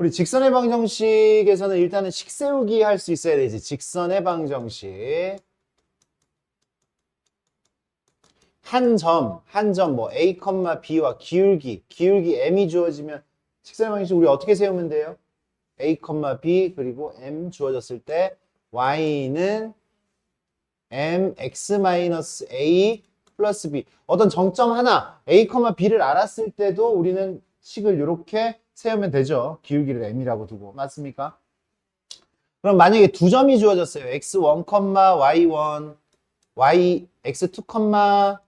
우리 직선의 방정식에서는 일단은 식 세우기 할 수 있어야 되지. 직선의 방정식. 한 점, 뭐 A, B와 기울기 M이 주어지면 직선의 방정식 우리 어떻게 세우면 돼요? A, B 그리고 M 주어졌을 때 Y는 mx-a 플러스 b. 어떤 정점 하나 a, b를 알았을 때도 우리는 식을 이렇게 세우면 되죠. 기울기를 m이라고 두고. 맞습니까? 그럼 만약에 두 점이 주어졌어요. x1, y1, x2,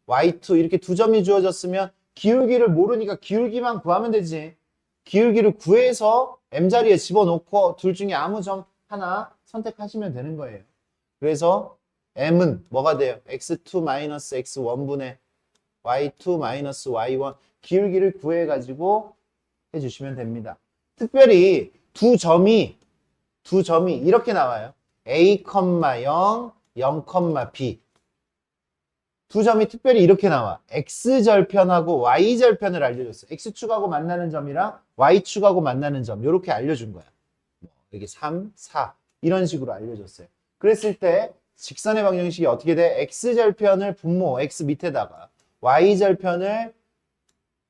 y2 이렇게 두 점이 주어졌으면 기울기를 모르니까 기울기만 구하면 되지. 기울기를 구해서 m자리에 집어넣고 둘 중에 아무 점 하나 선택하시면 되는 거예요. 그래서 m은 뭐가 돼요? x2-x1분의 y2-y1 기울기를 구해가지고 해주시면 됩니다. 특별히 두 점이 이렇게 나와요. a, 0, 0, b 두 점이 특별히 이렇게 나와. x절편하고 y절편을 알려줬어. x축하고 만나는 점이랑 y축하고 만나는 점 이렇게 알려준 거야. 여기 3, 4 이런 식으로 알려줬어요. 그랬을 때 직선의 방정식이 어떻게 돼? x절편을 분모 x 밑에다가 y절편을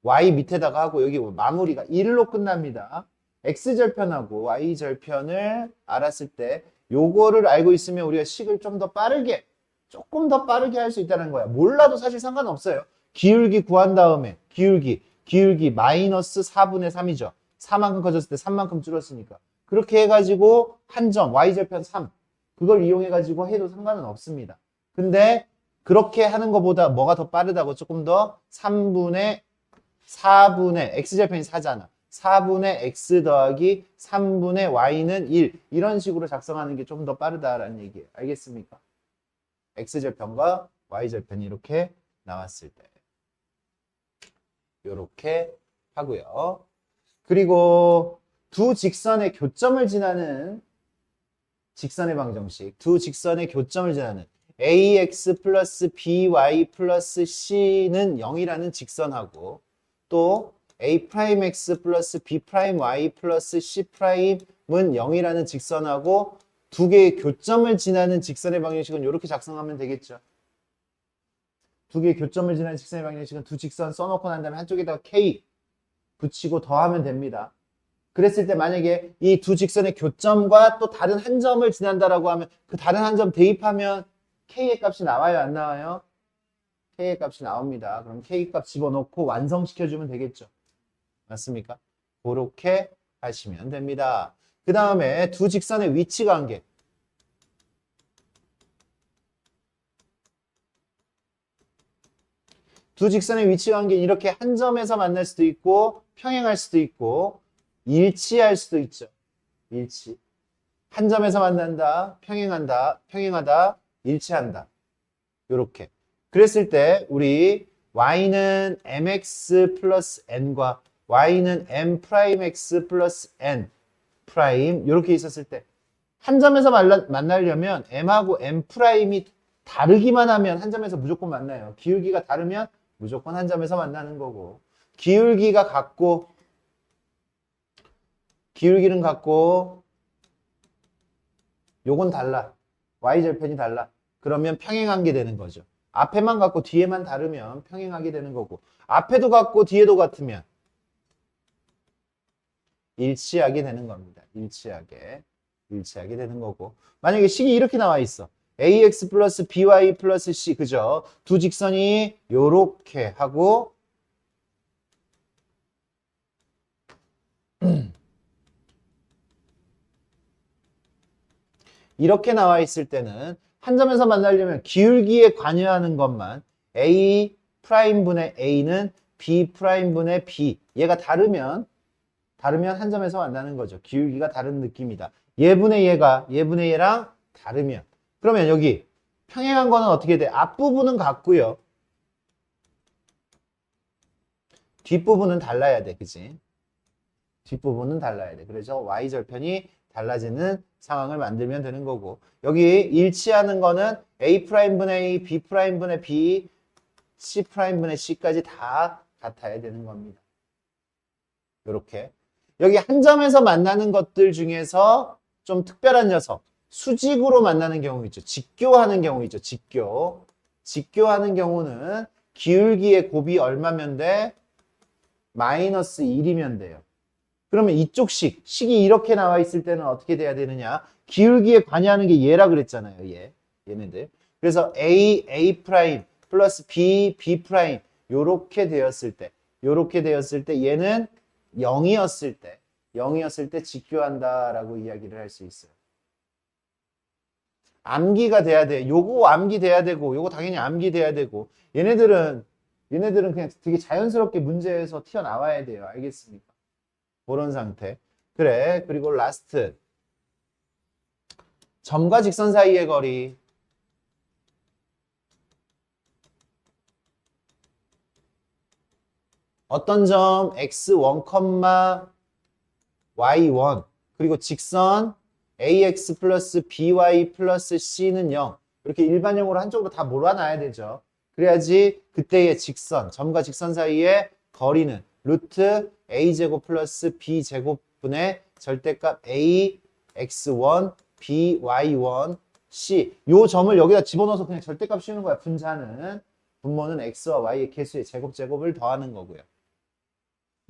y 밑에다가 하고 여기 마무리가 1로 끝납니다. x절편하고 y절편을 알았을 때 요거를 알고 있으면 우리가 식을 좀 더 빠르게 조금 더 빠르게 할 수 있다는 거야. 몰라도 사실 상관없어요. 기울기 구한 다음에 기울기 마이너스 4분의 3이죠. 4만큼 커졌을 때 3만큼 줄었으니까. 그렇게 해가지고 한 점 y절편 3 그걸 이용해가지고 해도 상관은 없습니다. 근데 그렇게 하는 것보다 뭐가 더 빠르다고 조금 더 4분의 x절편이 4잖아. 4분의 x 더하기 3분의 y는 1 이런 식으로 작성하는 게 좀 더 빠르다라는 얘기예요. 알겠습니까? x절편과 y절편이 이렇게 나왔을 때 이렇게 하고요. 그리고 두 직선의 교점을 지나는 직선의 방정식, 두 직선의 교점을 지나는 ax 플러스 by 플러스 c는 0이라는 직선하고 또 a'x 플러스 b'y 플러스 c'은 0이라는 직선하고 두 개의 교점을 지나는 직선의 방정식은 이렇게 작성하면 되겠죠. 두 개의 교점을 지나는 직선의 방정식은 두 직선 써놓고 난 다음에 한쪽에다가 k 붙이고 더하면 됩니다. 그랬을 때 만약에 이 두 직선의 교점과 또 다른 한 점을 지난다라고 하면 그 다른 한 점 대입하면 k의 값이 나와요? 안 나와요? k의 값이 나옵니다. 그럼 k 값 집어넣고 완성시켜주면 되겠죠. 맞습니까? 그렇게 하시면 됩니다. 그 다음에 두 직선의 위치 관계. 두 직선의 위치 관계는 이렇게 한 점에서 만날 수도 있고 평행할 수도 있고 일치할 수도 있죠. 일치. 한 점에서 만난다, 평행하다, 일치한다. 요렇게. 그랬을 때 우리 y는 mx 플러스 n과 y는 m'x 플러스 n 프라임 요렇게 있었을 때 한 점에서 만나려면 m하고 m 프라임이 다르기만 하면 한 점에서 무조건 만나요. 기울기가 다르면 무조건 한 점에서 만나는 거고 기울기는 같고 요건 달라. y절편이 달라. 그러면 평행하게 되는 거죠. 앞에만 같고 뒤에만 다르면 평행하게 되는 거고 앞에도 같고 뒤에도 같으면 일치하게 되는 겁니다. 일치하게 되는 거고 만약에 식이 이렇게 나와 있어. ax 플러스 by 플러스 c 그죠? 두 직선이 요렇게 하고 이렇게 나와 있을 때는 한 점에서 만나려면 기울기에 관여하는 것만 a 프라임분의 a는 b 프라임분의 b 얘가 다르면 한 점에서 만나는 거죠. 기울기가 다른 느낌이다. 얘분의 얘랑 다르면 그러면 여기 평행한 거는 어떻게 돼? 앞부분은 같고요. 뒷부분은 달라야 돼. 그치? 뒷부분은 달라야 돼. 그래서 y절편이 달라지는 상황을 만들면 되는 거고 여기 일치하는 거는 A'분의 A, B'분의 B, C'분의 C까지 다 같아야 되는 겁니다. 이렇게 여기 한 점에서 만나는 것들 중에서 좀 특별한 녀석, 수직으로 만나는 경우 있죠. 직교하는 경우 있죠. 직교. 직교하는 경우는 기울기의 곱이 얼마면 돼? 마이너스 1이면 돼요. 그러면 이쪽 식이 이렇게 나와 있을 때는 어떻게 돼야 되느냐? 기울기에 관여하는 게 얘라 그랬잖아요. 얘네들. 그래서 A 프라임 플러스 B 프라임 요렇게 되었을 때 얘는 0이었을 때 직교한다라고 이야기를 할 수 있어요. 암기가 돼야 돼. 요거 암기돼야 되고 요거 당연히 암기돼야 되고 얘네들은 그냥 되게 자연스럽게 문제에서 튀어나와야 돼요. 알겠습니까? 그런 상태. 그래. 그리고 라스트. 점과 직선 사이의 거리. 어떤 점 x1, y1 그리고 직선 ax 플러스 by 플러스 c는 0 이렇게 일반형으로 한쪽으로 다 몰아놔야 되죠. 그래야지 그때의 직선, 점과 직선 사이의 거리는 루트 a제곱 플러스 b제곱분의 절대값 a x1 b y1 c 요 점을 여기다 집어넣어서 그냥 절대값 씌우는 거야. 분모는 x와 y의 개수의 제곱을 더하는 거고요.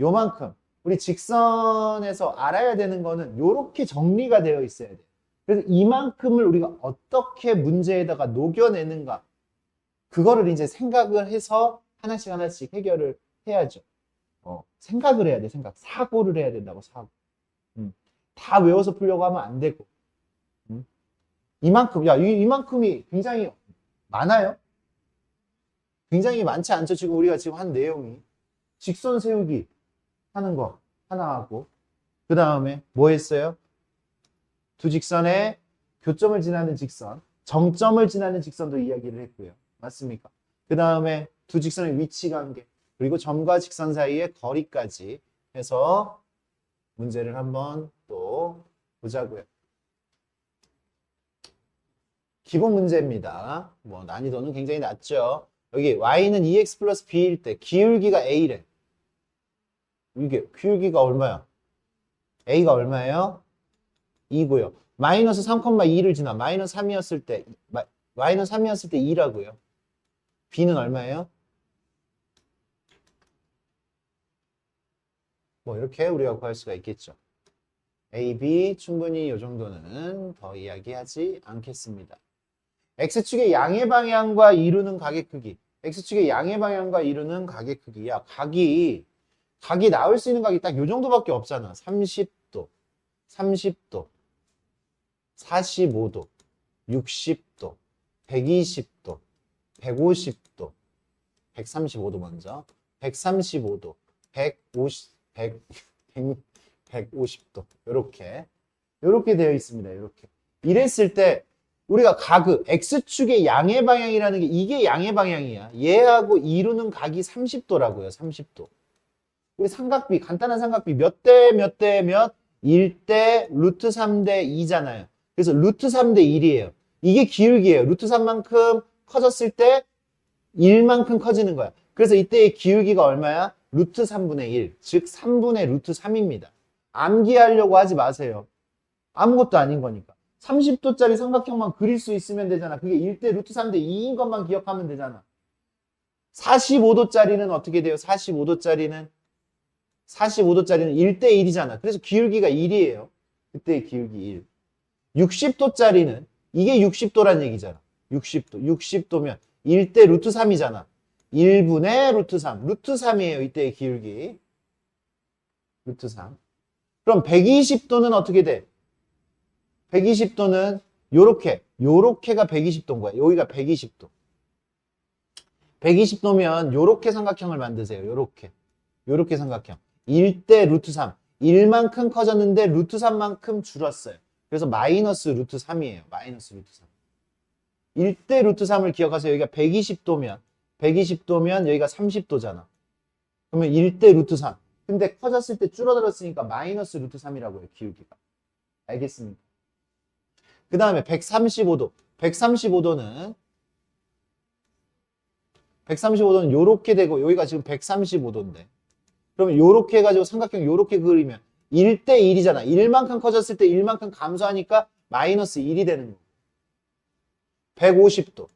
요만큼 우리 직선에서 알아야 되는 거는 요렇게 정리가 되어 있어야 돼. 그래서 이만큼을 우리가 어떻게 문제에다가 녹여내는가 그거를 이제 생각을 해서 하나씩 해결을 해야죠. 생각을 해야 돼. 사고를 해야 된다고. 사고. 다 외워서 풀려고 하면 안 되고. 이만큼이 굉장히 많아요. 굉장히 많지 않죠. 지금 우리가 지금 한 내용이 직선 세우기 하는 거 하나 하고 그 다음에 뭐 했어요? 두 직선의 교점을 지나는 직선, 정점을 지나는 직선도 이야기를 했고요. 맞습니까? 그 다음에 두 직선의 위치 관계 그리고 점과 직선 사이의 거리까지 해서 문제를 한번 또 보자고요. 기본 문제입니다. 뭐 난이도는 굉장히 낮죠. 여기 y는 2x 플러스 b일 때 기울기가 a래. 이게 기울기가 얼마야? a가 얼마예요? 2고요. 마이너스 3,2를 지나 마이너스 3이었을 때 마이너스 3이었을 때 2라고요. b는 얼마예요? 뭐 이렇게 우리가 구할 수가 있겠죠. a, b 충분히 이 정도는 더 이야기하지 않겠습니다. x축의 양의 방향과 이루는 각의 크기. x축의 양의 방향과 이루는 각의 크기. 야, 각이 나올 수 있는 각이 딱 요 정도밖에 없잖아. 30도, 30도, 45도, 60도, 120도, 150도, 135도 먼저, 135도, 150도. 요렇게 되어 있습니다. 요렇게. 이랬을 때 우리가 각의 x축의 양의 방향이라는 게 이게 양의 방향이야. 얘하고 이루는 각이 30도라고요. 30도. 우리 삼각비, 간단한 삼각비 몇 대 몇 대 몇? 1대 루트 3대 2잖아요. 그래서 루트 3대 1이에요. 이게 기울기예요. 루트 3만큼 커졌을 때 1만큼 커지는 거야. 그래서 이때의 기울기가 얼마야? 루트 3분의 1, 즉 3분의 루트 3입니다. 암기하려고 하지 마세요. 아무것도 아닌 거니까. 30도짜리 삼각형만 그릴 수 있으면 되잖아. 그게 1대 루트 3대 2인 것만 기억하면 되잖아. 45도짜리는 어떻게 돼요? 45도짜리는 1대 1이잖아. 그래서 기울기가 1이에요. 그때의 기울기 1. 60도짜리는 이게 60도란 얘기잖아. 60도면 1대 루트 3이잖아. 1분의 루트 3. 루트 3이에요. 이때의 기울기. 루트 3. 그럼 120도는 어떻게 돼? 120도는 요렇게가 120도인 거야. 여기가 120도. 120도면 요렇게 삼각형을 만드세요. 요렇게 삼각형. 1대 루트 3. 1만큼 커졌는데 루트 3만큼 줄었어요. 그래서 마이너스 루트 3이에요. 마이너스 루트 3. 1대 루트 3을 기억하세요. 여기가 120도면 여기가 30도잖아. 그러면 1대 루트 3. 근데 커졌을 때 줄어들었으니까 마이너스 루트 3이라고 해요. 기울기가. 알겠습니까? 그 다음에 135도. 135도는 요렇게 되고 여기가 지금 135도인데 그러면 요렇게 해가지고 삼각형 요렇게 그리면 1대 1이잖아. 1만큼 커졌을 때 1만큼 감소하니까 마이너스 1이 되는 거. 150도.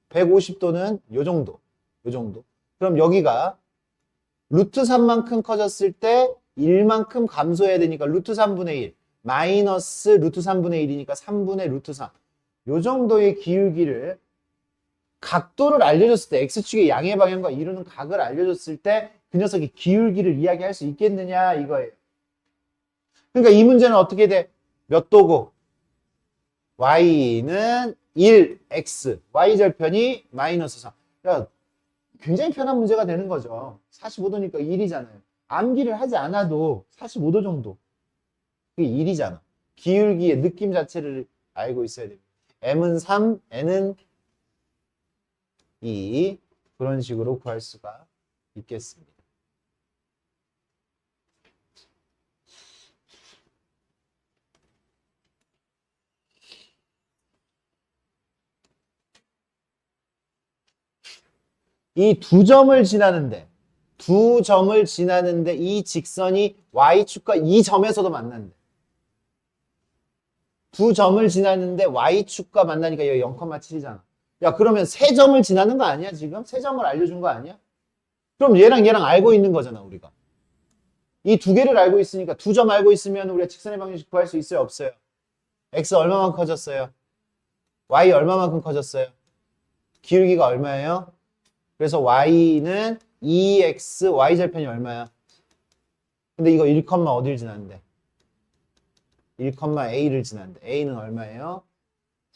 150도는 요 정도. 요 정도. 그럼 여기가 루트 3만큼 커졌을 때 1만큼 감소해야 되니까 루트 3분의 1. 마이너스 루트 3분의 1이니까 3분의 루트 3. 요 정도의 기울기를 각도를 알려줬을 때 x축의 양의 방향과 이루는 각을 알려줬을 때 그 녀석이 기울기를 이야기할 수 있겠느냐 이거예요. 그러니까 이 문제는 어떻게 돼? 몇 도고? y는 1, x, y절편이 마이너스 3. 야, 굉장히 편한 문제가 되는 거죠. 45도니까 1이잖아요. 암기를 하지 않아도 45도 정도. 그게 1이잖아. 기울기의 느낌 자체를 알고 있어야 됩니다. m은 3, n은 2. 그런 식으로 구할 수가 있겠습니다. 이 두 점을 지나는데 이 직선이 y축과 이 점에서도 만난대. 두 점을 지나는데 y축과 만나니까 여기 0,7이잖아. 야, 그러면 세 점을 지나는 거 아니야, 지금? 세 점을 알려준 거 아니야? 그럼 얘랑 알고 있는 거잖아, 우리가. 이 두 개를 알고 있으니까 두 점 알고 있으면 우리가 직선의 방정식 구할 수 있어요, 없어요? x 얼마만큼 커졌어요? y 얼마만큼 커졌어요? 기울기가 얼마예요? 그래서 y는 2x, y절편이 얼마야? 근데 이거 1, 어디를 지났는데? 1,a를 지났는데 a는 얼마예요?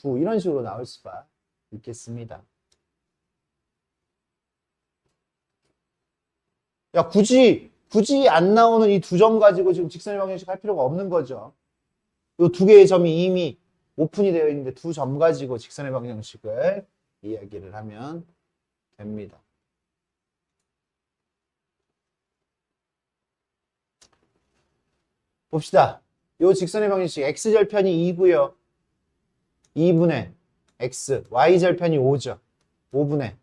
9. 이런 식으로 나올 수가 있겠습니다. 야, 굳이 안 나오는 이 두 점 가지고 지금 직선의 방정식 할 필요가 없는 거죠. 이 두 개의 점이 이미 오픈이 되어 있는데 두 점 가지고 직선의 방정식을 이야기를 하면 됩니다. 봅시다. 이 직선의 방정식 x절편이 2고요. 2분의 x, y절편이 5죠. 5분의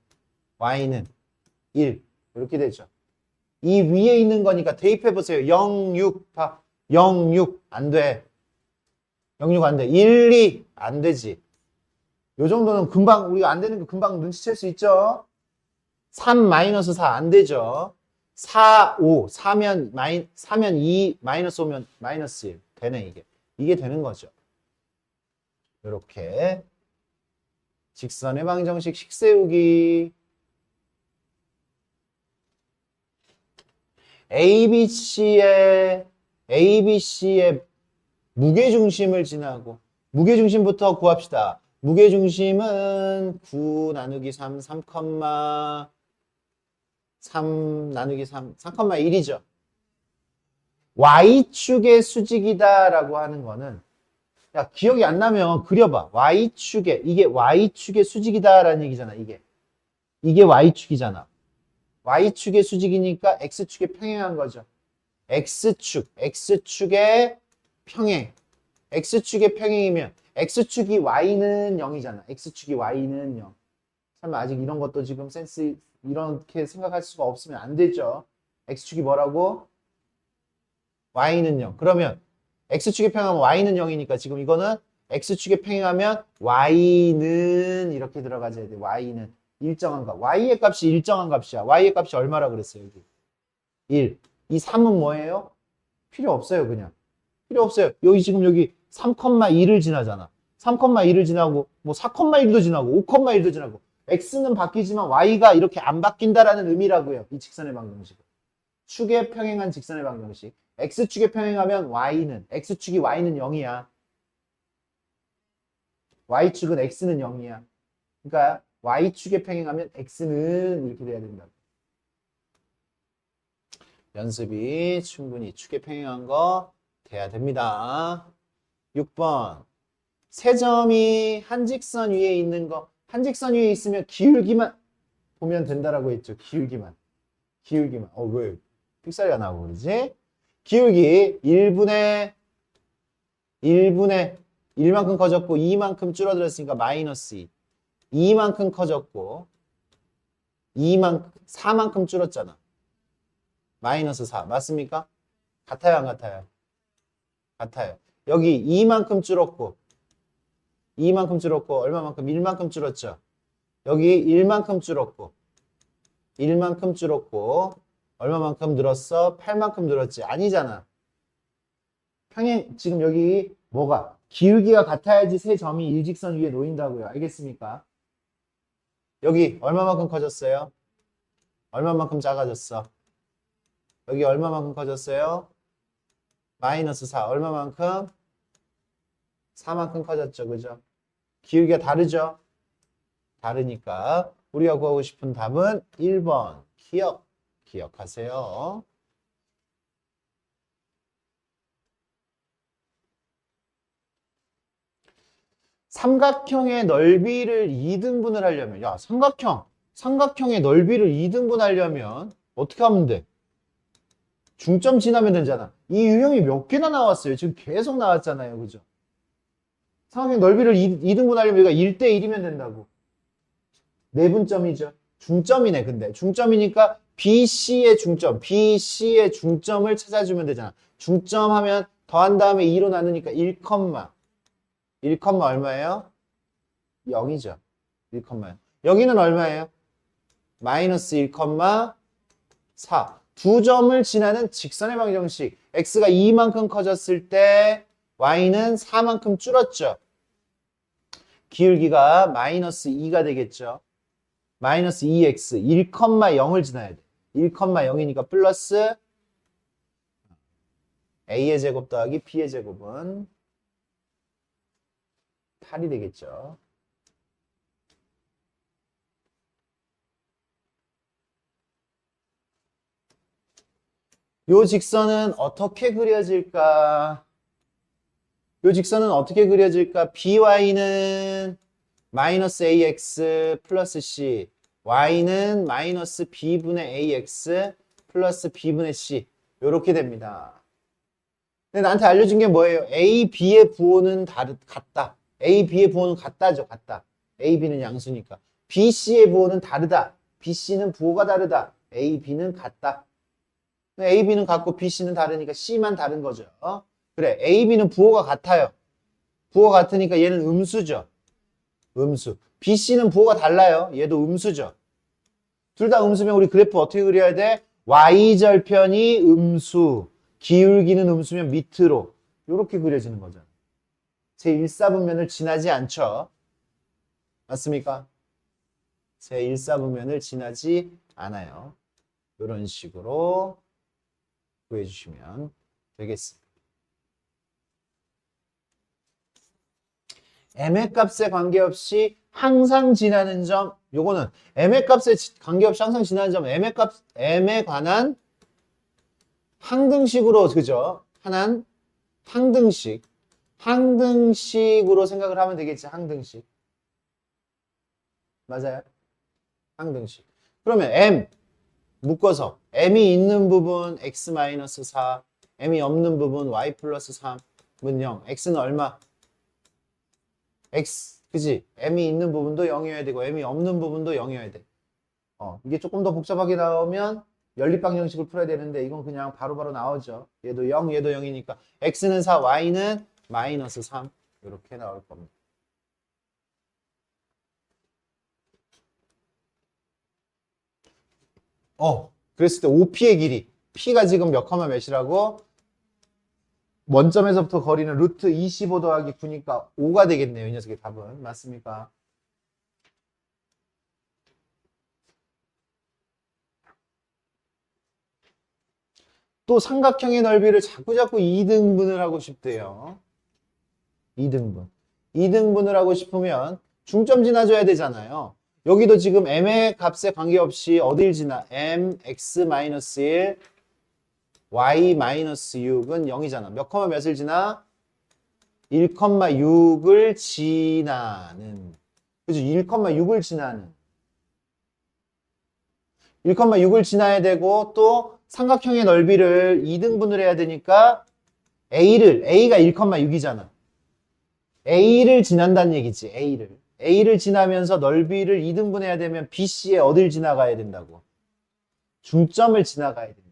y는 1. 이렇게 되죠. 이 위에 있는 거니까 대입해보세요. 0, 6, 0, 6 안 돼. 0, 6 안 돼. 1, 2 안 되지. 요 정도는 금방 우리가 안 되는 거 금방 눈치챌 수 있죠. 3 마이너스 4 안 되죠. 4, 5, 4면 2 마이너스 5면 마이너스 1 되네 이게. 이게 되는 거죠. 이렇게 직선의 방정식 식 세우기. ABC의 무게중심을 지나고 무게중심부터 구합시다. 무게중심은 9 나누기 3, 3, 3 나누기 3, 3,1이죠. Y축의 수직이다라고 하는 거는 야, 기억이 안 나면 그려봐. 이게 Y축의 수직이다라는 얘기잖아, 이게. 이게 Y축이잖아. Y축의 수직이니까 X축에 평행한 거죠. X축의 평행. X축의 평행이면 X축이 Y는 0이잖아. X축이 Y는 0. 설마 아직 이런 것도 지금 센스 이렇게 생각할 수가 없으면 안 되죠. X축이 뭐라고? Y는 0. 그러면 X축에 평행하면 Y는 0이니까 지금 이거는 X축에 평행하면 Y는 이렇게 들어가줘야 돼. Y는 일정한 값. Y의 값이 일정한 값이야. Y의 값이 얼마라 그랬어요, 여기? 1. 이 3은 뭐예요? 필요 없어요, 그냥. 필요 없어요. 여기 지금 여기 3,2를 지나잖아. 3,2를 지나고 뭐 4,1도 지나고 5,1도 지나고 X는 바뀌지만 Y가 이렇게 안 바뀐다라는 의미라고요. 이 직선의 방정식. 축에 평행한 직선의 방정식. X축에 평행하면 X축이 Y는 0이야. Y축은 X는 0이야. 그러니까 Y축에 평행하면 X는 이렇게 돼야 된다. 연습이 충분히 축에 평행한 거 돼야 됩니다. 6번. 세 점이 한 직선 위에 있는 거. 한 직선 위에 있으면 기울기만 보면 된다라고 했죠. 기울기만. 왜 픽사리가 나오고 그러지? 기울기 1분의 1만큼 커졌고 2만큼 줄어들었으니까 마이너스 2. 2만큼 커졌고 4만큼 줄었잖아. 마이너스 4. 맞습니까? 같아요, 안 같아요? 같아요. 여기 2만큼 줄었고 2만큼 줄었고 얼마만큼? 1만큼 줄었죠. 여기 1만큼 줄었고 1만큼 줄었고 얼마만큼 늘었어? 8만큼 늘었지. 아니잖아. 평행 지금 여기 뭐가? 기울기가 같아야지 세 점이 일직선 위에 놓인다고요. 알겠습니까? 여기 얼마만큼 커졌어요? 얼마만큼 작아졌어? 여기 얼마만큼 커졌어요? 마이너스 4. 얼마만큼? 4만큼 커졌죠. 그죠? 기울기가 다르죠? 다르니까 우리가 구하고 싶은 답은 1번. 기억하세요. 삼각형의 넓이를 2등분을 하려면, 야, 삼각형의 넓이를 2등분 하려면 어떻게 하면 돼? 중점 지나면 되잖아. 이 유형이 몇 개나 나왔어요? 지금 계속 나왔잖아요. 그죠? 삼각형 넓이를 2등분 하려면 여기가 1대1이면 된다고. 내분점이죠. 중점이네, 근데. 중점이니까 BC의 중점을 찾아주면 되잖아. 중점 하면 더한 다음에 2로 나누니까 1, 1, 얼마예요? 0이죠. 1, 0. 여기는 얼마예요? 마이너스 1, 4. 두 점을 지나는 직선의 방정식. x가 2만큼 커졌을 때 y는 4만큼 줄었죠. 기울기가 마이너스 2가 되겠죠. 마이너스 2x 1,0을 지나야 돼. 1,0이니까 플러스 a의 제곱 더하기 b의 제곱은 8이 되겠죠. 요 직선은 어떻게 그려질까? by는 마이너스 ax 플러스 c, y는 마이너스 b분의 ax 플러스 b분의 c 요렇게 됩니다. 근데 나한테 알려준 게 뭐예요? a, b의 부호는 같다. a, b의 부호는 같다죠. 같다. a, b는 양수니까. b, c의 부호는 다르다. b, c는 부호가 다르다. a, b는 같다. a, b는 같고 b, c는 다르니까 c만 다른 거죠. 그래, a, b는 부호가 같아요. 부호가 같으니까 얘는 음수죠. 음수. b, c는 부호가 달라요. 얘도 음수죠. 둘 다 음수면 우리 그래프 어떻게 그려야 돼? y절편이 음수, 기울기는 음수면 밑으로 이렇게 그려지는 거죠. 제1사분면을 지나지 않죠. 맞습니까? 제1사분면을 지나지 않아요. 이런 식으로 구해주시면 되겠습니다. m의 값에 관계없이 항상 지나는 점, 요거는 m의 값에 관계없이 항상 지나는 점, m에 관한 항등식으로, 그죠? 하나는 항등식으로 생각을 하면 되겠지, 항등식. 맞아요? 항등식. 그러면 m 묶어서 m이 있는 부분 x-4, m이 없는 부분 y 플러스 3은 0. x는 얼마? x, 그지? m이 있는 부분도 0이어야 되고 m이 없는 부분도 0이어야 돼. 이게 조금 더 복잡하게 나오면 연립방정식을 풀어야 되는데 이건 그냥 바로바로 나오죠. 얘도 0, 얘도 0이니까 x는 4, y는 마이너스 3 이렇게 나올 겁니다. 그랬을 때 OP의 길이 P가 지금 몇 컴마 몇이라고? 원점에서부터 거리는 루트 25 더하기 9니까 5가 되겠네요. 이 녀석의 답은. 맞습니까? 또 삼각형의 넓이를 자꾸자꾸 2등분을 하고 싶대요. 2등분을 하고 싶으면 중점 지나줘야 되잖아요. 여기도 지금 m의 값에 관계없이 어딜 지나? mx-1, y-6은 0이잖아. 몇 컴마 몇을 지나? 1,6을 지나는. 그죠? 1,6을 지나는. 1,6을 지나야 되고 또 삼각형의 넓이를 2등분을 해야 되니까 A가 1,6이잖아. A를 지난다는 얘기지. A를 지나면서 넓이를 2등분해야 되면 BC에 어딜 지나가야 된다고? 중점을 지나가야 된다.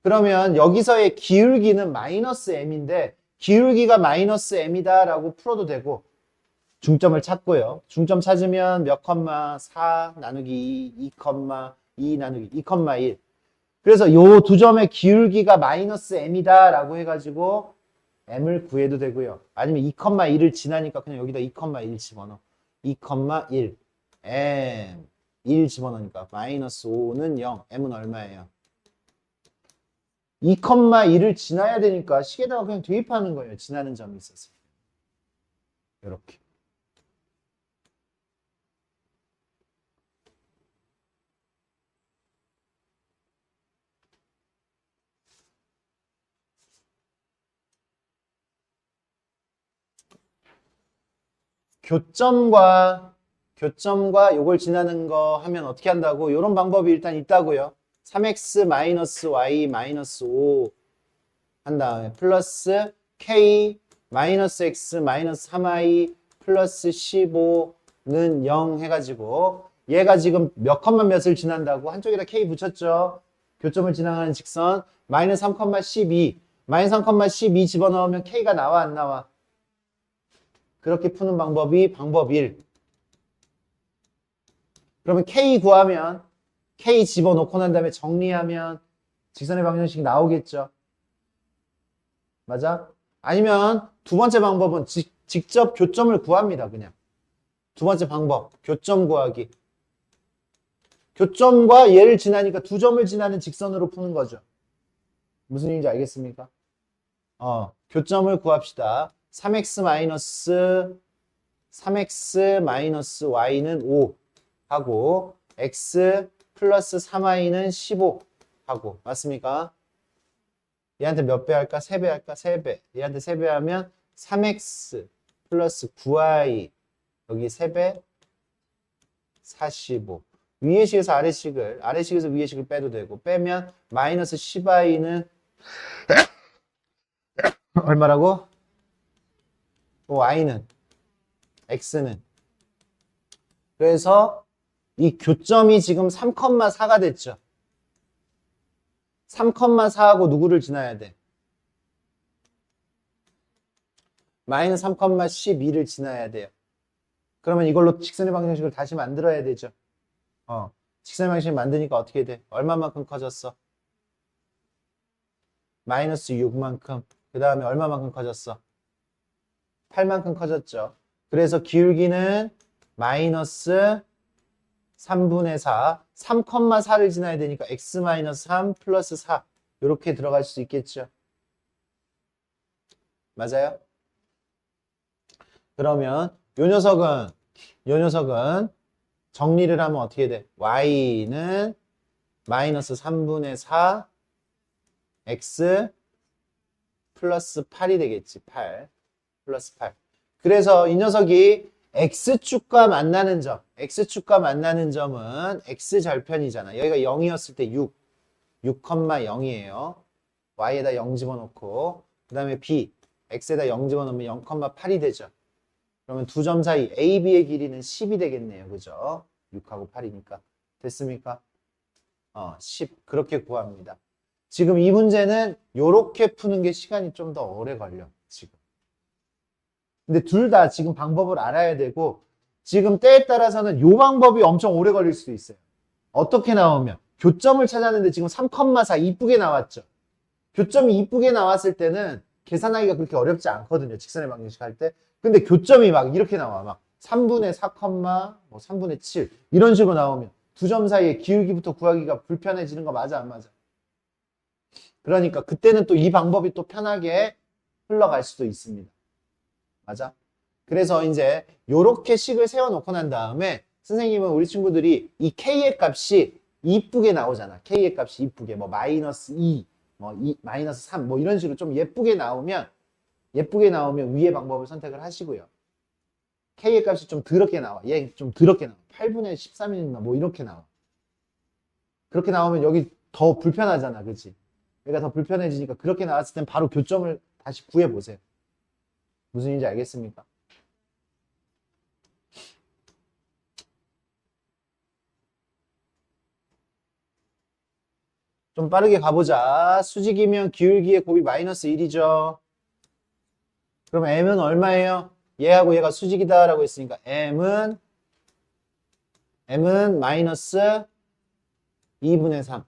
그러면 여기서의 기울기는 마이너스 m인데 기울기가 마이너스 m이다 라고 풀어도 되고 중점을 찾고요. 중점 찾으면 몇 컴마 4 나누기 2, 2 컴마 2 나누기 2 컴마 1. 그래서 요 두 점의 기울기가 마이너스 m이다 라고 해가지고 m을 구해도 되고요. 아니면 2, 1을 지나니까 그냥 여기다 2, 1 집어넣어. 2, 1, m 1 집어넣으니까 마이너스 5는 0, m은 얼마예요? 2, 1을 지나야 되니까 식에다가 그냥 대입하는 거예요. 지나는 점이 있어서. 이렇게. 교점과 요걸 지나는 거 하면 어떻게 한다고? 이런 방법이 일단 있다고요. 3x 마이너스 y 마이너스 5 한 다음에 플러스 k 마이너스 x 마이너스 3y 플러스 15는 0 해가지고 얘가 지금 몇 컴마 몇을 지난다고? 한쪽에다 k 붙였죠. 교점을 지나가는 직선 마이너스 3,12 마이너스 3,12 집어넣으면 k가 나와 안 나와? 그렇게 푸는 방법이 방법 1. 그러면 K 구하면 K 집어넣고 난 다음에 정리하면 직선의 방정식이 나오겠죠. 맞아? 아니면 두 번째 방법은 직접 교점을 구합니다. 그냥. 두 번째 방법. 교점 구하기. 교점과 얘를 지나니까 두 점을 지나는 직선으로 푸는 거죠. 무슨 얘기인지 알겠습니까? 교점을 구합시다. 3x 마이너스 y는 5 하고 x 플러스 3y는 15 하고 맞습니까? 얘한테 몇 배 할까? 3배 할까? 3배. 얘한테 3배 하면 3x 플러스 9y 여기 3배 45 위의 식에서 아래식에서 위의 식을 빼도 되고 빼면 마이너스 10y는 얼마라고? y는 x는 그래서 이 교점이 지금 3,4가 됐죠. 3,4하고 누구를 지나야 돼? 마이너스 3,12를 지나야 돼요. 그러면 이걸로 직선의 방정식을 다시 만들어야 되죠. 직선의 방정식 만드니까 어떻게 돼? 얼마만큼 커졌어? 마이너스 6만큼. 그 다음에 얼마만큼 커졌어? 8만큼 커졌죠. 그래서 기울기는 마이너스 3분의 4, 3,4를 지나야 되니까 x-3 플러스 4 이렇게 들어갈 수 있겠죠. 맞아요? 그러면 요 녀석은 정리를 하면 어떻게 돼? y는 마이너스 3분의 4 x 플러스 8이 되겠지. 8 플러스 8. 그래서 이 녀석이 x축과 만나는 점은 x절편이잖아. 여기가 0이었을 때 6,0이에요. y에다 0 집어넣고 그 다음에 b, x에다 0 집어넣으면 0,8이 되죠. 그러면 두 점 사이 a, b의 길이는 10이 되겠네요. 그죠? 6하고 8이니까. 됐습니까? 10 그렇게 구합니다. 지금 이 문제는 이렇게 푸는 게 시간이 좀 더 오래 걸려. 지금. 근데 둘 다 지금 방법을 알아야 되고 지금 때에 따라서는 이 방법이 엄청 오래 걸릴 수도 있어요. 어떻게 나오면 교점을 찾았는데 지금 3,4 이쁘게 나왔죠. 교점이 이쁘게 나왔을 때는 계산하기가 그렇게 어렵지 않거든요. 직선의 방정식 할 때. 근데 교점이 막 이렇게 나와. 막 3분의 4, 뭐 3분의 7 이런 식으로 나오면 두 점 사이의 기울기부터 구하기가 불편해지는 거 맞아 안 맞아? 그러니까 그때는 또 이 방법이 또 편하게 흘러갈 수도 있습니다. 맞아? 그래서 이제 요렇게 식을 세워놓고 난 다음에 선생님은 우리 친구들이 이 k의 값이 이쁘게 나오잖아. k의 값이 이쁘게 뭐 마이너스 2, 뭐 마이너스 3, 뭐 이런 식으로 좀 예쁘게 나오면 위의 방법을 선택을 하시고요. k의 값이 좀 더럽게 나와. 얘 좀 더럽게 나와. 8분의 13이나 뭐 이렇게 나와. 그렇게 나오면 여기 더 불편하잖아. 그치? 얘가 더 불편해지니까 그렇게 나왔을 땐 바로 교점을 다시 구해보세요. 무슨 얘기인지 알겠습니까? 좀 빠르게 가보자. 수직이면 기울기의 곱이 마이너스 1이죠. 그럼 m은 얼마예요? 얘하고 얘가 수직이다라고 했으니까 m은 마이너스 2분의 3.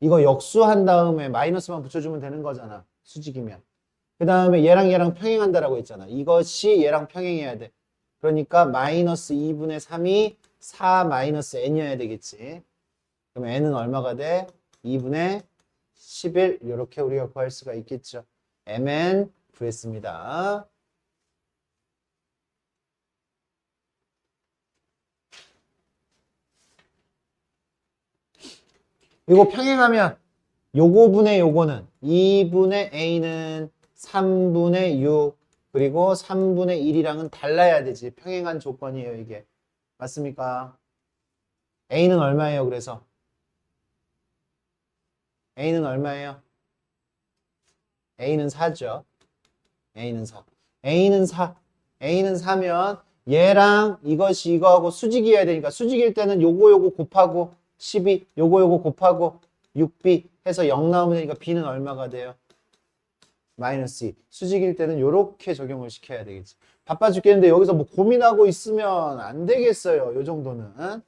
이거 역수한 다음에 마이너스만 붙여주면 되는 거잖아. 수직이면. 그 다음에 얘랑 평행한다라고 했잖아. 이것이 얘랑 평행해야 돼. 그러니까 마이너스 2분의 3이 4 마이너스 n이어야 되겠지. 그럼 n은 얼마가 돼? 2분의 11 이렇게 우리가 구할 수가 있겠죠. mn 구했습니다. 이거 평행하면 요거분의 요거는 2분의 a는 3분의 6 그리고 3분의 1이랑은 달라야 되지. 평행한 조건이에요 이게. 맞습니까? a는 얼마예요 그래서? a는 얼마예요? a는 4죠. a는 4. a는 4. a는 4면 얘랑 이것이 이거하고 수직이어야 되니까 수직일 때는 요거 곱하고 12 요거 곱하고 6b 해서 0 나오면 되니까 b는 얼마가 돼요? 마이너스 2. 수직일 때는 요렇게 적용을 시켜야 되겠지. 바빠 죽겠는데 여기서 뭐 고민하고 있으면 안 되겠어요. 요 정도는. 응?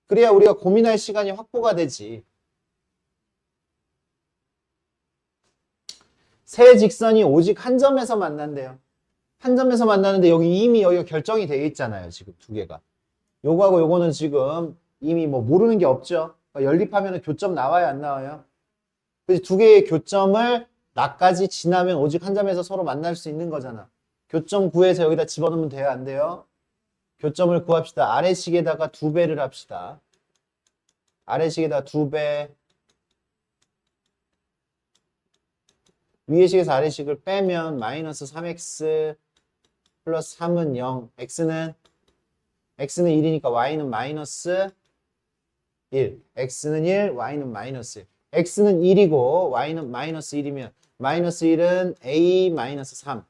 그래야 우리가 고민할 시간이 확보가 되지. 세 직선이 오직 한 점에서 만난대요. 한 점에서 만나는데 여기 이미 여기가 결정이 되어 있잖아요. 지금 두 개가. 요거하고 요거는 지금 이미 뭐 모르는 게 없죠. 연립하면 교점 나와요, 안 나와요? 그래서 두 개의 교점을 나까지 지나면 오직 한 점에서 서로 만날 수 있는 거잖아. 교점 구해서 여기다 집어넣으면 돼요, 안 돼요? 교점을 구합시다. 아래식에다가 2배를 합시다. 아래식에다가 2배. 위의식에서 아래식을 빼면 마이너스 3x 플러스 3은 0. x는 1이니까 y는 마이너스 1. x는 1, y는 마이너스 1. x는 1이고 y는 마이너스 1이면 마이너스 1은 a 마이너스 3.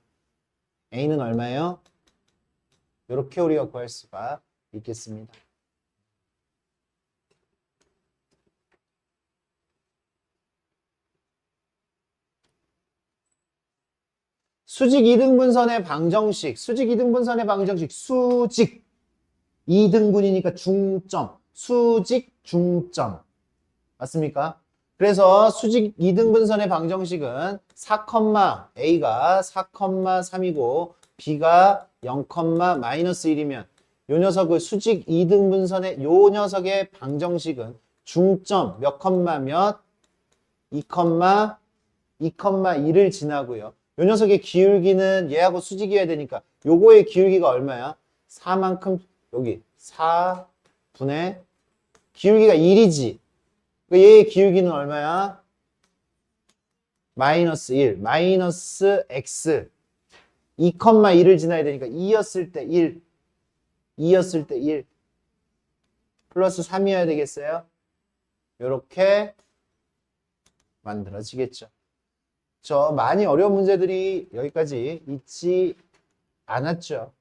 a는 얼마예요? 이렇게 우리가 구할 수가 있겠습니다. 수직 2등분선의 방정식. 수직 2등분선의 방정식. 수직 2등분이니까 중점. 수직 중점. 맞습니까? 그래서 수직 2등분선의 방정식은 4, A가 4,3이고 B가 0, 마이너스 1이면 요 녀석을 수직 2등분선의 요 녀석의 방정식은 중점 몇 컴마 몇? 2, 2,2를 지나고요. 요 녀석의 기울기는 얘하고 수직이어야 되니까 요거의 기울기가 얼마야? 4만큼 여기 4분의 기울기가 1이지. 얘의 기울기는 얼마야? 마이너스 1, 마이너스 x 2,1을 지나야 되니까 2였을 때 1, 2였을 때 1 플러스 3이어야 되겠어요? 요렇게 만들어지겠죠. 저 많이 어려운 문제들이 여기까지 있지 않았죠.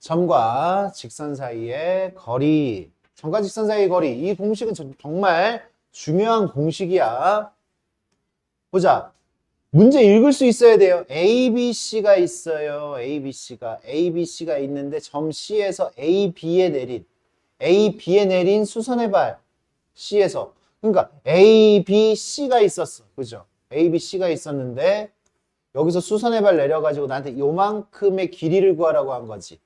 점과 직선 사이의 거리. 점과 직선 사이의 거리. 이 공식은 정말 중요한 공식이야. 보자. 문제 읽을 수 있어야 돼요. ABC가 있어요. ABC가 있는데 점 C에서 AB에 내린 수선의 발 C에서. 그러니까 ABC가 있었어. 그죠? ABC가 있었는데 여기서 수선의 발 내려가지고 나한테 요만큼의 길이를 구하라고 한 거지.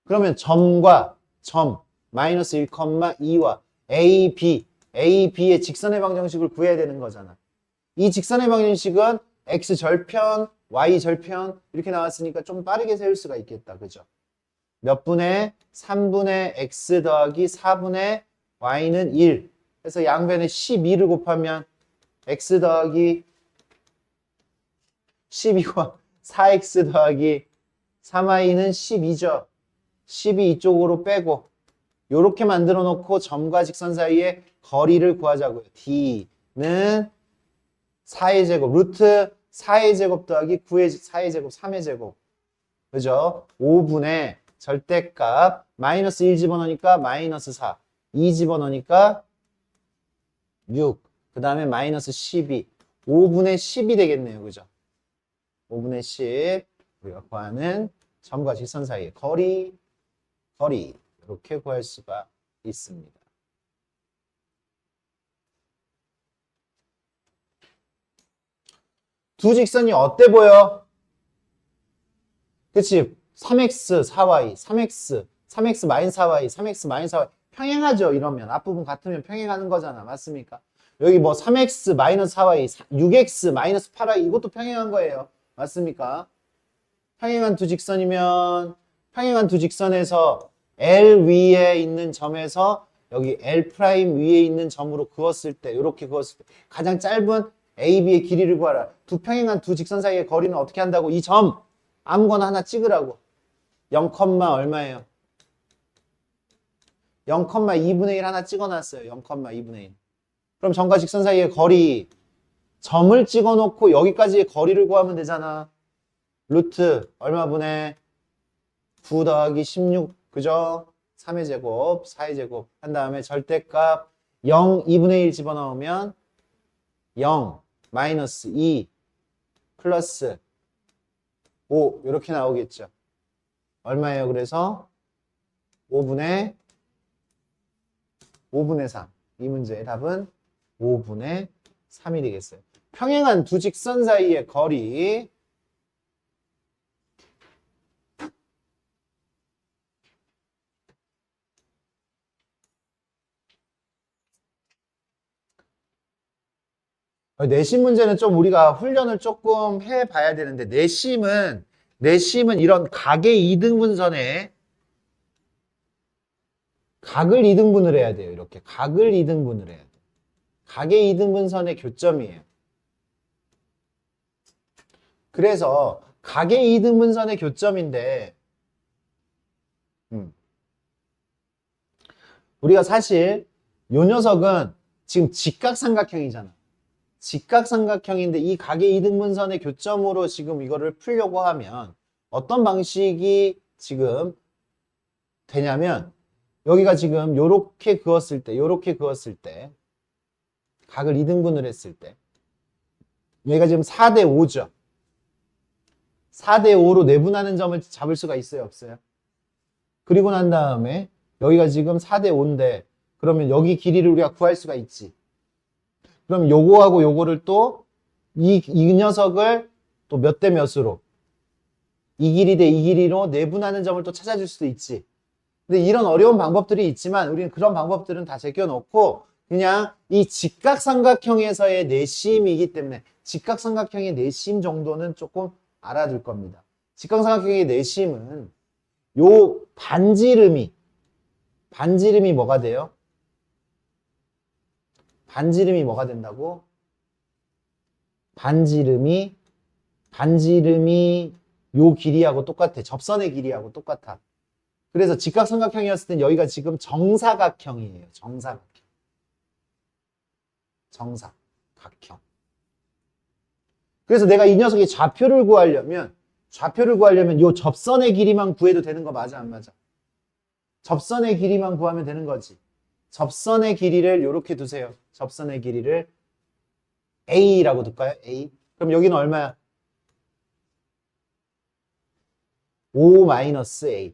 그러면 점과 점 마이너스 1,2와 AB의 직선의 방정식을 구해야 되는 거잖아. 이 직선의 방정식은 x 절편, y 절편 이렇게 나왔으니까 좀 빠르게 세울 수가 있겠다. 그죠? 몇 분의 3분의 x 더하기 4분의 y는 1. 그래서 양변에 12를 곱하면 x 더하기 12과 4x 더하기 3y는 12죠. 12 이쪽으로 빼고 요렇게 만들어 놓고 점과 직선 사이의 거리를 구하자고요. d는 4의 제곱, 루트 4의 제곱 더하기 4의 제곱, 3의 제곱. 그죠? 5분의 절대값 마이너스 1 집어넣으니까 마이너스 4. 2 집어넣으니까 6. 그 다음에 마이너스 12. 5분의 10이 되겠네요. 그죠? 5분의 10. 우리가 구하는 점과 직선 사이의 거리. 이렇게 구할 수가 있습니다. 두 직선이 어때 보여? 그치? 3x, 4y, 3x 마이너스 4y, 3x 마이너스 4y. 평행하죠, 이러면. 앞부분 같으면 평행하는 거잖아. 맞습니까? 여기 뭐 3x 마이너스 4y, 6x 마이너스 8y 이것도 평행한 거예요. 맞습니까? 평행한 두 직선이면 평행한 두 직선에서 L 위에 있는 점에서 여기 L 프라임 위에 있는 점으로 그었을 때 이렇게 그었을 때 가장 짧은 AB의 길이를 구하라. 두 평행한 두 직선 사이의 거리는 어떻게 한다고? 이 점 아무거나 하나 찍으라고. 0, 얼마예요? 0,2분의 1 하나 찍어놨어요. 0,2분의 1. 그럼 점과 직선 사이의 거리 점을 찍어놓고 여기까지의 거리를 구하면 되잖아. 루트 얼마분의 9 더하기 16 그죠? 3의 제곱 4의 제곱 한 다음에 절대값 0 2분의 1 집어넣으면 0 마이너스 2 플러스 5 이렇게 나오겠죠. 얼마예요? 그래서 5분의 3. 이 문제의 답은 5분의 3이 되겠어요. 평행한 두 직선 사이의 거리 내심 문제는 좀 우리가 훈련을 조금 해봐야 되는데 내심은 이런 각의 이등분선에 각을 이등분을 해야 돼요. 이렇게 각을 이등분을 해야 돼요. 각의 이등분선의 교점이에요. 그래서 각의 이등분선의 교점인데 우리가 사실 요 녀석은 지금 직각삼각형이잖아. 직각삼각형인데 이 각의 이등분선의 교점으로 지금 이거를 풀려고 하면 어떤 방식이 지금 되냐면 여기가 지금 요렇게 그었을 때 각을 이등분을 했을 때 여기가 지금 4대 5죠. 4대 5로 내분하는 점을 잡을 수가 있어요? 없어요? 그리고 난 다음에 여기가 지금 4대 5인데 그러면 여기 길이를 우리가 구할 수가 있지. 그럼 요거하고 요거를 또 이 녀석을 또 몇 대 몇으로 이 길이 대 이 길이로 내분하는 점을 또 찾아줄 수도 있지. 근데 이런 어려운 방법들이 있지만 우리는 그런 방법들은 다 제껴놓고 그냥 이 직각삼각형에서의 내심이기 때문에 직각삼각형의 내심 정도는 조금 알아둘 겁니다. 직각삼각형의 내심은 요 반지름이 뭐가 돼요? 반지름이 뭐가 된다고? 반지름이 요 길이하고 똑같아. 접선의 길이하고 똑같아. 그래서 직각삼각형이었을 땐 여기가 지금 정사각형이에요. 정사각형. 그래서 내가 이 녀석의 좌표를 구하려면 요 접선의 길이만 구해도 되는 거 맞아 안 맞아? 접선의 길이만 구하면 되는 거지. 접선의 길이를 이렇게 두세요. 접선의 길이를 A라고 둘까요? A. 그럼 여기는 얼마야? 5-A.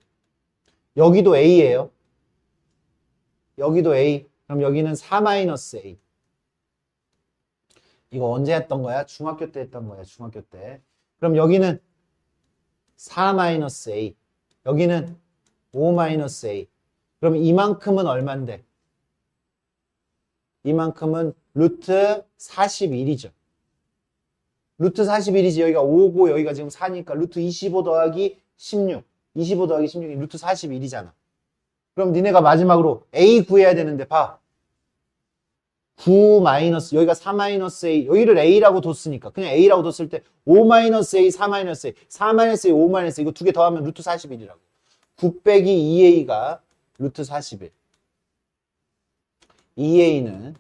여기도 A예요. 여기도 A. 그럼 여기는 4-A. 이거 언제 했던 거야? 중학교 때 했던 거야. 중학교 때. 그럼 여기는 4-A. 여기는 5-A. 그럼 이만큼은 얼만데? 이만큼은 루트 41이죠. 루트 41이지. 여기가 5고 여기가 지금 4니까 루트 25 더하기 16. 25 더하기 16이 루트 41이잖아. 그럼 니네가 마지막으로 A 구해야 되는데 봐. 9 마이너스 여기가 4 마이너스 A 여기를 A라고 뒀으니까 그냥 A라고 뒀을 때 5 마이너스 A 4 마이너스 A 4 마이너스 A 5 마이너스 A 이거 두 개 더하면 루트 41이라고 9 빼기 2A가 루트 41 2A는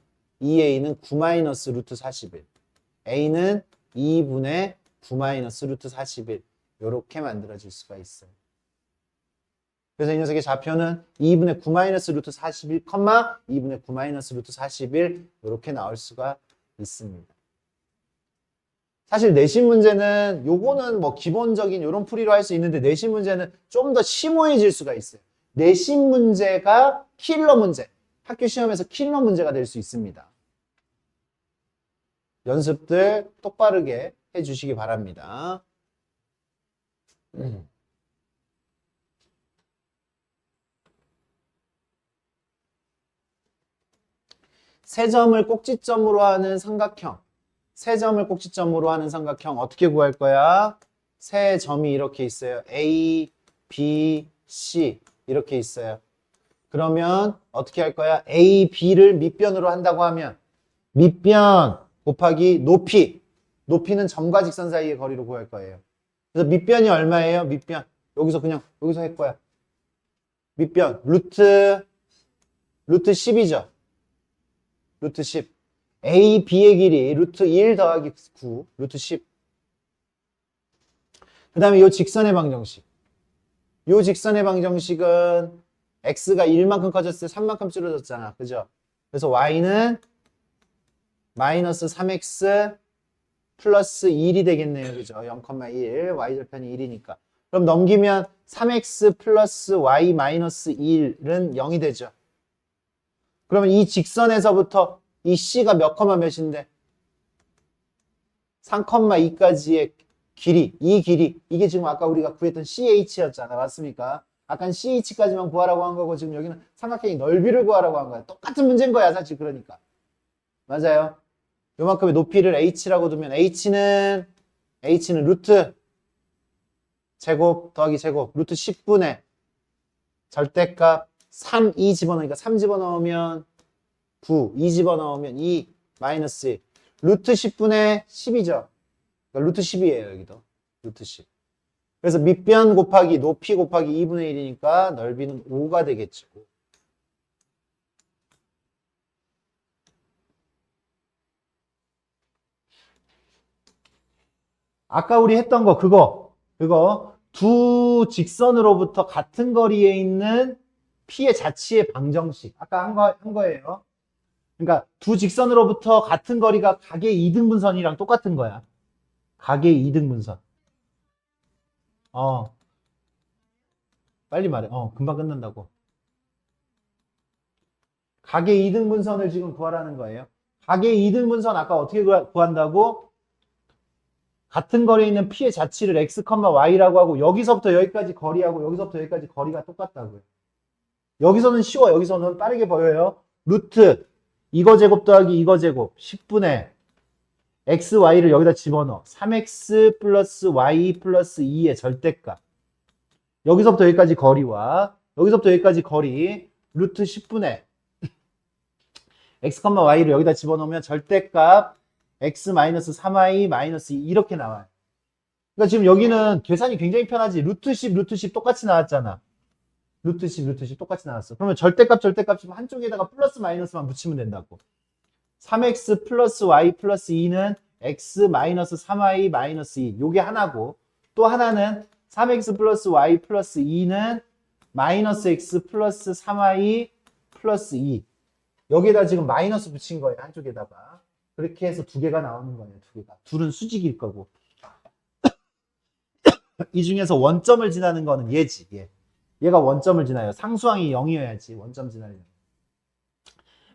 9 마이너스 루트 41 A는 2분의 9 마이너스 루트 41 요렇게 만들어질 수가 있어요. 그래서 이 녀석의 좌표는 2분의 9 마이너스 루트 41, 2분의 9 마이너스 루트 41 이렇게 나올 수가 있습니다. 사실 내신 문제는 요거는 뭐 기본적인 이런 풀이로 할 수 있는데 내신 문제는 좀 더 심오해질 수가 있어요. 내신 문제가 킬러 문제, 학교 시험에서 킬러 문제가 될 수 있습니다. 연습들 똑바르게 해주시기 바랍니다. 세 점을 꼭지점으로 하는 삼각형. 세 점을 꼭지점으로 하는 삼각형 어떻게 구할 거야? 세 점이 이렇게 있어요. A, B, C 이렇게 있어요. 그러면 어떻게 할 거야? A, B를 밑변으로 한다고 하면 밑변 곱하기 높이. 높이는 점과 직선 사이의 거리로 구할 거예요. 그래서 밑변이 얼마예요? 밑변. 여기서 그냥 여기서 할 거야. 밑변 루트 10이죠. 루트 10. A, B의 길이 루트 1 더하기 9, 루트 10. 그 다음에 이 직선의 방정식. 이 직선의 방정식은 x가 1만큼 커졌을 때 3만큼 줄어졌잖아. 그죠? 그래서 y는 마이너스 3x 플러스 1이 되겠네요. 그죠? 0,1. y절편이 1이니까. 그럼 넘기면 3x 플러스 y 마이너스 1은 0이 되죠. 그러면 이 직선에서부터 이 c가 몇 컴마 몇인데 3,2까지의 길이, 이 길이, 이게 지금 아까 우리가 구했던 ch였잖아. 맞습니까? 아까 ch까지만 구하라고 한 거고 지금 여기는 삼각형의 넓이를 구하라고 한 거야. 똑같은 문제인 거야 사실. 그러니까 맞아요. 요만큼의 높이를 h라고 두면 h는 루트 제곱 더하기 제곱 루트 10분의 절대값 3, 2 집어넣으니까 3 집어넣으면 9, 2 집어넣으면 2 마이너스 1 루트 10분의 10이죠. 그러니까 루트 10이에요. 여기도 루트 10. 그래서 밑변 곱하기 높이 곱하기 2분의 1이니까 넓이는 5가 되겠죠. 아까 우리 했던 거 그거 두 직선으로부터 같은 거리에 있는 P의 자치의 방정식 아까 한 거예요. 그러니까 두 직선으로부터 같은 거리가 각의 이등분선이랑 똑같은 거야. 각의 이등분선. 빨리 말해. 금방 끝난다고. 각의 이등분선을 지금 구하라는 거예요. 각의 이등분선 아까 어떻게 구한다고? 같은 거리에 있는 P의 자치를 x, y라고 하고 여기서부터 여기까지 거리하고 여기서부터 여기까지 거리가 똑같다고요. 여기서는 쉬워. 여기서는 빠르게 보여요. 루트 이거 제곱 더하기 이거 제곱 10분의 x, y를 여기다 집어넣어. 3x 플러스 y 플러스 2의 절대값. 여기서부터 여기까지 거리와 여기서부터 여기까지 거리 루트 10분의 x, y를 여기다 집어넣으면 절대값 x 마이너스 3y 마이너스 2 이렇게 나와요. 그러니까 지금 여기는 계산이 굉장히 편하지. 루트 10, 루트 10 똑같이 나왔잖아. 루트 10, 루트 10 똑같이 나왔어. 그러면 절대값 지금 한쪽에다가 플러스 마이너스만 붙이면 된다고. 3x 플러스 y 플러스 2는 x 마이너스 3y 마이너스 2. 요게 하나고 또 하나는 3x 플러스 y 플러스 2는 마이너스 x 플러스 3y 플러스 2. 여기에다 지금 마이너스 붙인 거예요. 한쪽에다가. 그렇게 해서 두 개가 나오는 거예요. 두 개가. 둘은 수직일 거고. 이 중에서 원점을 지나는 거는 얘지. 얘. 얘가 원점을 지나요. 상수항이 0이어야지. 원점 지나려면.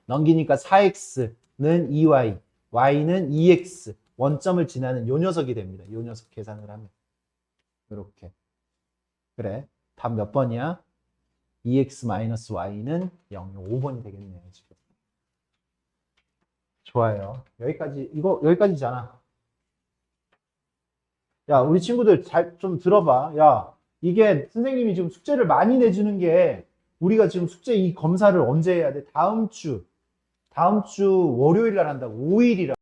넘기니까 4x는 2y, y는 2x. 원점을 지나는 요 녀석이 됩니다. 요 녀석 계산을 하면. 이렇게. 그래. 답 몇 번이야? 2x-y는 0. 5번이 되겠네요. 지금. 좋아요. 여기까지잖아. 야, 우리 친구들 잘 좀 들어봐. 야, 이게 선생님이 지금 숙제를 많이 내주는 게 우리가 지금 숙제 이 검사를 언제 해야 돼? 다음 주 월요일 날 한다고. 5일이라.